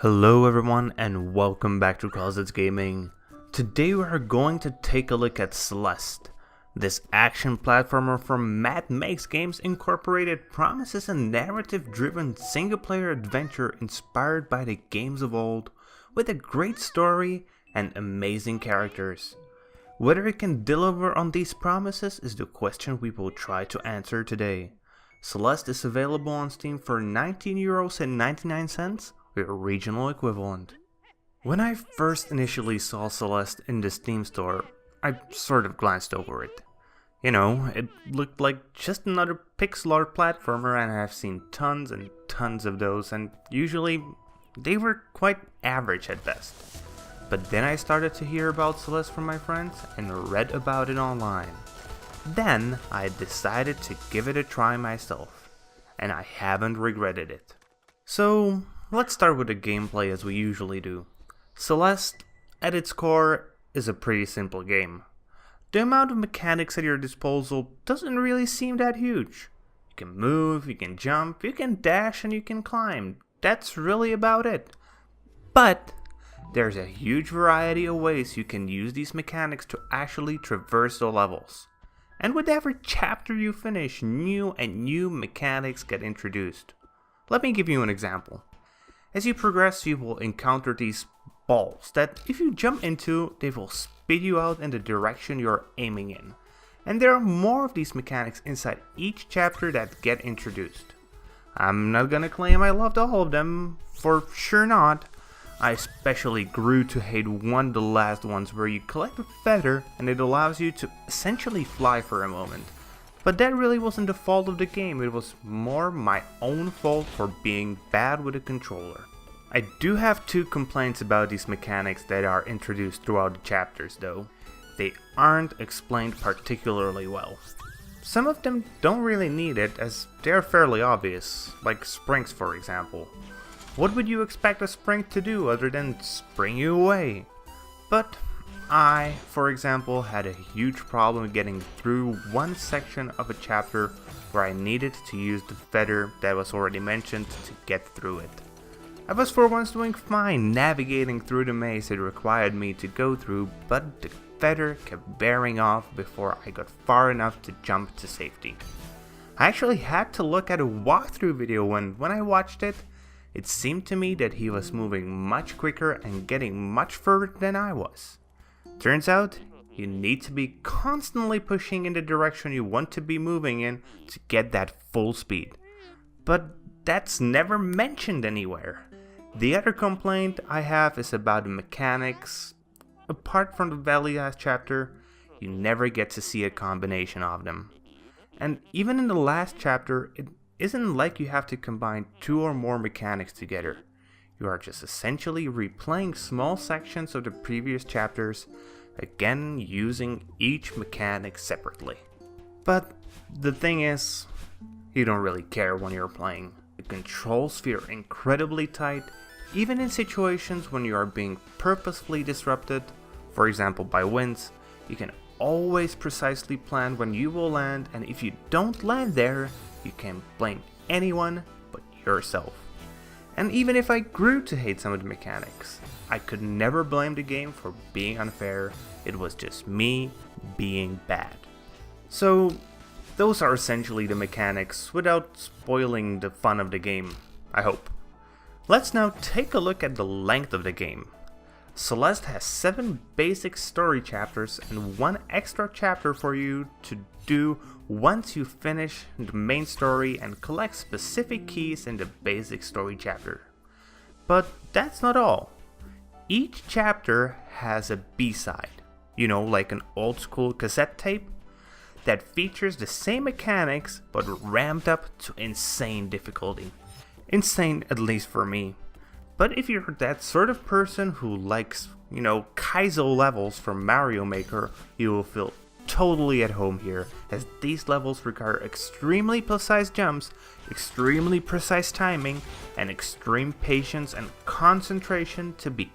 Hello everyone and welcome back to Closets Gaming. Today we are going to take a look at Celeste. This action platformer from Mad Makes Games Incorporated promises a narrative-driven single-player adventure inspired by the games of old, with a great story and amazing characters. Whether it can deliver on these promises is the question we will try to answer today. Celeste is available on Steam for €19.99, with a regional equivalent. When I first initially saw Celeste in the Steam store, I sort of glanced over it. You know, it looked like just another pixel art platformer, and I've seen tons and tons of those, and usually they were quite average at best. But then I started to hear about Celeste from my friends and read about it online. Then I decided to give it a try myself, and I haven't regretted it. So let's start with the gameplay as we usually do. Celeste, at its core, is a pretty simple game. The amount of mechanics at your disposal doesn't really seem that huge. You can move, you can jump, you can dash, and you can climb. That's really about it. But there's a huge variety of ways you can use these mechanics to actually traverse the levels. And with every chapter you finish, new mechanics get introduced. Let me give you an example. As you progress, you will encounter these balls that if you jump into, they will spit you out in the direction you're aiming in. And there are more of these mechanics inside each chapter that get introduced. I'm not gonna claim I loved all of them, for sure not. I especially grew to hate one of the last ones where you collect a feather and it allows you to essentially fly for a moment. But that really wasn't the fault of the game, it was more my own fault for being bad with a controller. I do have two complaints about these mechanics that are introduced throughout the chapters though. They aren't explained particularly well. Some of them don't really need it as they're fairly obvious, like springs for example. What would you expect a spring to do other than spring you away? But I, for example, had a huge problem getting through one section of a chapter where I needed to use the feather that was already mentioned to get through it. I was for once doing fine navigating through the maze it required me to go through, but the feather kept bearing off before I got far enough to jump to safety. I actually had to look at a walkthrough video and when I watched it, it seemed to me that he was moving much quicker and getting much further than I was. Turns out, you need to be constantly pushing in the direction you want to be moving in to get that full speed. But that's never mentioned anywhere. The other complaint I have is about the mechanics. Apart from the very last chapter, you never get to see a combination of them. And even in the last chapter, it isn't like you have to combine two or more mechanics together. You are just essentially replaying small sections of the previous chapters, again using each mechanic separately. But the thing is, you don't really care when you're playing. The controls feel incredibly tight, even in situations when you are being purposefully disrupted, for example by winds. You can always precisely plan when you will land, and if you don't land there, you can't blame anyone but yourself. And even if I grew to hate some of the mechanics, I could never blame the game for being unfair. It was just me being bad. So those are essentially the mechanics without spoiling the fun of the game, I hope. Let's now take a look at the length of the game. Celeste has 7 basic story chapters and 1 extra chapter for you to do once you finish the main story and collect specific keys in the basic story chapter. But that's not all. Each chapter has a B-side, you know, like an old school cassette tape, that features the same mechanics but ramped up to insane difficulty. Insane, at least for me. But if you're that sort of person who likes, you know, Kaizo levels from Mario Maker, you will feel totally at home here, as these levels require extremely precise jumps, extremely precise timing, and extreme patience and concentration to beat.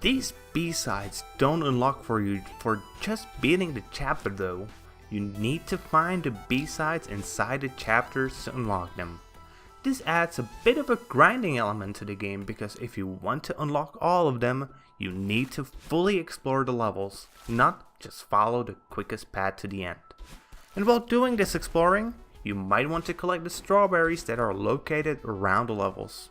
These B-sides don't unlock for you for just beating the chapter though. You need to find the B-sides inside the chapters to unlock them. this adds a bit of a grinding element to the game, because if you want to unlock all of them, you need to fully explore the levels, not just follow the quickest path to the end. And while doing this exploring, you might want to collect the strawberries that are located around the levels.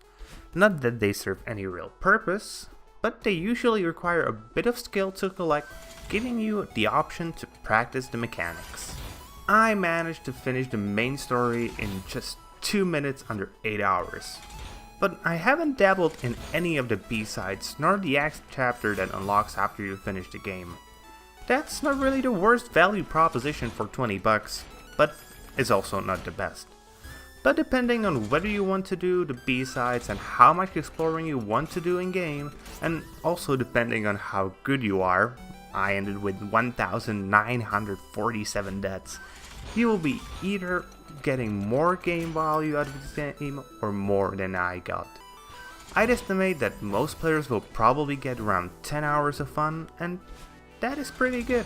Not that they serve any real purpose, but they usually require a bit of skill to collect, giving you the option to practice the mechanics. I managed to finish the main story in just 2 minutes under 8 hours. But I haven't dabbled in any of the B-sides, nor the X chapter that unlocks after you finish the game. That's not really the worst value proposition for 20 bucks, but it's also not the best. But depending on whether you want to do the B-sides and how much exploring you want to do in game, and also depending on how good you are, I ended with 1,947 deaths, you will be either getting more game value out of the game or more than I got. I'd estimate that most players will probably get around 10 hours of fun, and that is pretty good.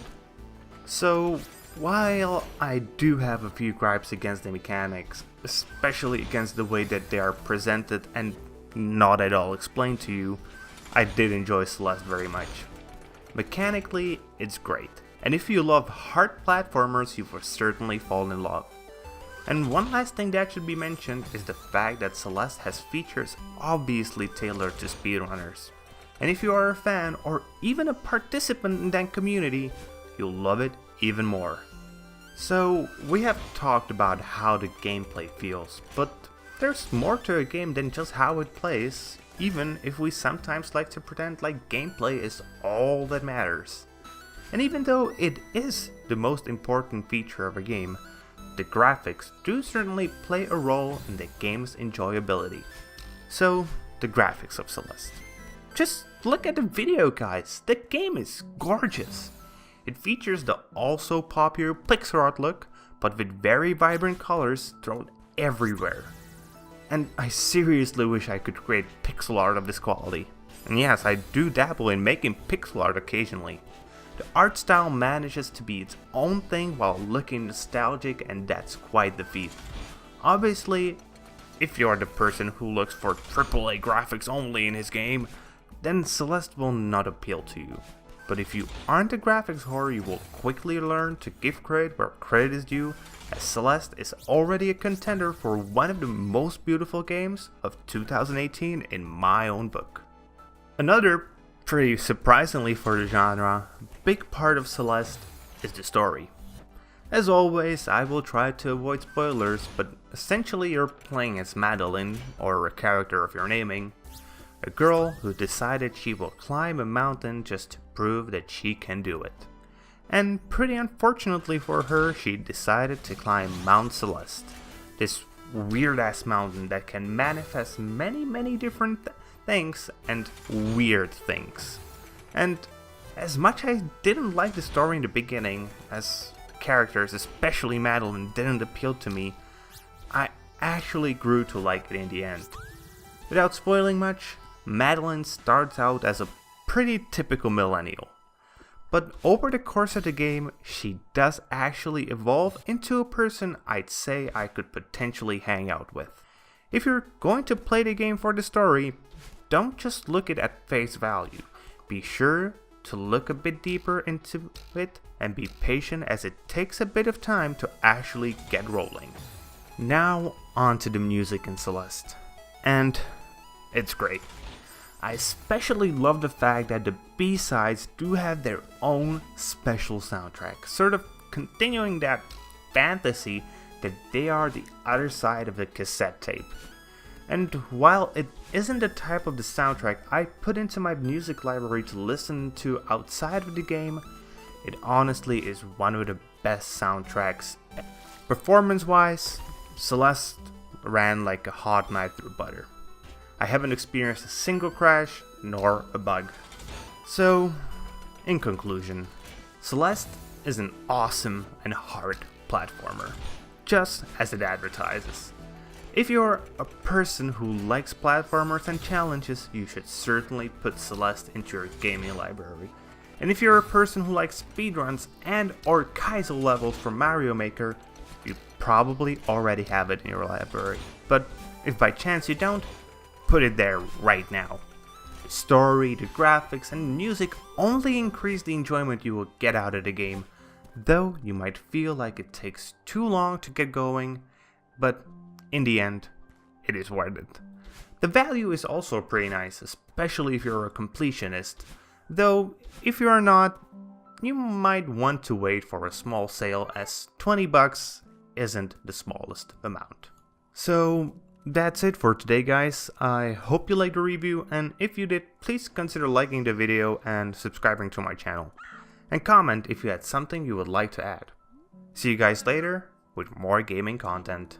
So while I do have a few gripes against the mechanics, especially against the way that they are presented and not at all explained to you, I did enjoy Celeste very much. Mechanically, it's great, and if you love hard platformers, you will certainly fall in love. And one last thing that should be mentioned is the fact that Celeste has features obviously tailored to speedrunners. And if you are a fan or even a participant in that community, you'll love it even more. So we have talked about how the gameplay feels, but there's more to a game than just how it plays, even if we sometimes like to pretend like gameplay is all that matters. And even though it is the most important feature of a game, the graphics do certainly play a role in the game's enjoyability. So, the graphics of Celeste. Just look at the video, guys. The game is gorgeous. It features the also popular pixel art look, but with very vibrant colors thrown everywhere. And I seriously wish I could create pixel art of this quality. And yes, I do dabble in making pixel art occasionally. The art style manages to be its own thing while looking nostalgic, and that's quite the feat. Obviously, if you're the person who looks for AAA graphics only in his game, then Celeste will not appeal to you. But if you aren't a graphics whore, you will quickly learn to give credit where credit is due, as Celeste is already a contender for one of the most beautiful games of 2018 in my own book. Another, pretty surprisingly for the genre, big part of Celeste is the story. As always, I will try to avoid spoilers, but essentially you're playing as Madeline, or a character of your naming, a girl who decided she will climb a mountain just to prove that she can do it. And pretty unfortunately for her, she decided to climb Mount Celeste, this weird ass mountain that can manifest many different things and weird things. And as much as I didn't like the story in the beginning, as characters, especially Madeline, didn't appeal to me, I actually grew to like it in the end. Without spoiling much, Madeline starts out as a pretty typical millennial. But over the course of the game, she does actually evolve into a person I'd say I could potentially hang out with. If you're going to play the game for the story, don't just look it at face value. Be sure to look a bit deeper into it and be patient, as it takes a bit of time to actually get rolling. Now on to the music in Celeste. And it's great. I especially love the fact that the B-sides do have their own special soundtrack, sort of continuing that fantasy that they are the other side of the cassette tape. And while it isn't the type of the soundtrack I put into my music library to listen to outside of the game, it honestly is one of the best soundtracks. Performance-wise, Celeste ran like a hot knife through butter. I haven't experienced a single crash, nor a bug. So, in conclusion, Celeste is an awesome and hard platformer, just as it advertises. If you're a person who likes platformers and challenges, you should certainly put Celeste into your gaming library. And if you're a person who likes speedruns and or Kaizo levels from Mario Maker, you probably already have it in your library. But If by chance you don't, put it there right now. The story, the graphics, and music only increase the enjoyment you will get out of the game, though you might feel like it takes too long to get going, but in the end, it is worth it. The value is also pretty nice, especially if you're a completionist, though if you are not, you might want to wait for a small sale, as 20 bucks isn't the smallest amount. So that's it for today, guys. I hope you liked the review, and if you did, please consider liking the video and subscribing to my channel. And comment if you had something you would like to add. See you guys later with more gaming content.